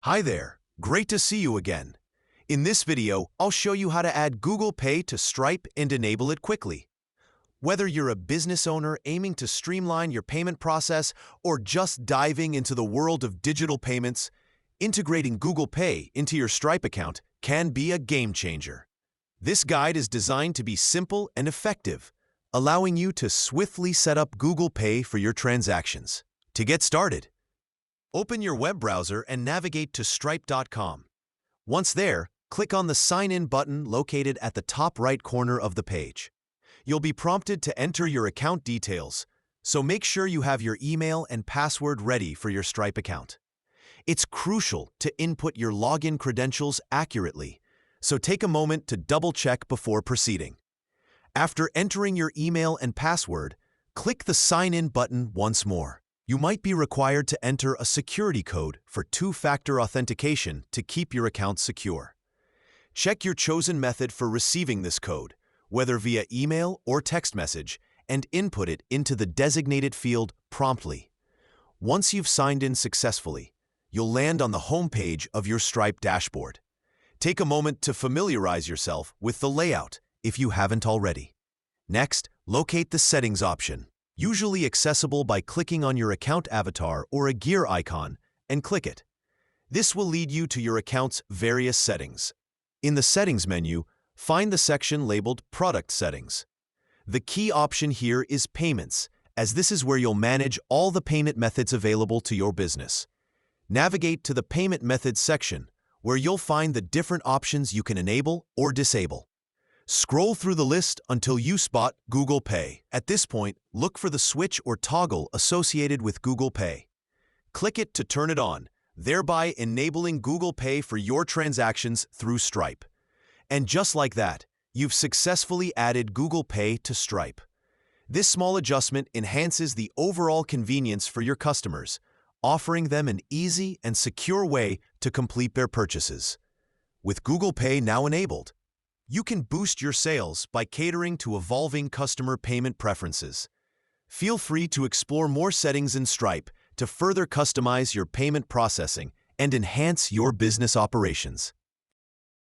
Hi there, great to see you again. In this video, I'll show you how to add Google Pay to Stripe and enable it quickly. Whether you're a business owner aiming to streamline your payment process or just diving into the world of digital payments, integrating Google Pay into your Stripe account can be a game changer. This guide is designed to be simple and effective, allowing you to swiftly set up Google Pay for your transactions. To get started, open your web browser and navigate to stripe.com. Once there, click on the Sign In button located at the top right corner of the page. You'll be prompted to enter your account details, so make sure you have your email and password ready for your Stripe account. It's crucial to input your login credentials accurately, so take a moment to double-check before proceeding. After entering your email and password, click the Sign In button once more. You might be required to enter a security code for two-factor authentication to keep your account secure. Check your chosen method for receiving this code, whether via email or text message, and input it into the designated field promptly. Once you've signed in successfully, you'll land on the home page of your Stripe dashboard. Take a moment to familiarize yourself with the layout if you haven't already. Next, locate the Settings option, usually accessible by clicking on your account avatar or a gear icon, and click it. This will lead you to your account's various settings. In the Settings menu, find the section labeled Product Settings. The key option here is Payments, as this is where you'll manage all the payment methods available to your business. Navigate to the Payment Methods section, where you'll find the different options you can enable or disable. Scroll through the list until you spot Google Pay. At this point, look for the switch or toggle associated with Google Pay. Click it to turn it on, thereby enabling Google Pay for your transactions through Stripe. And just like that, you've successfully added Google Pay to Stripe. This small adjustment enhances the overall convenience for your customers, offering them an easy and secure way to complete their purchases. With Google Pay now enabled, you can boost your sales by catering to evolving customer payment preferences. Feel free to explore more settings in Stripe to further customize your payment processing and enhance your business operations.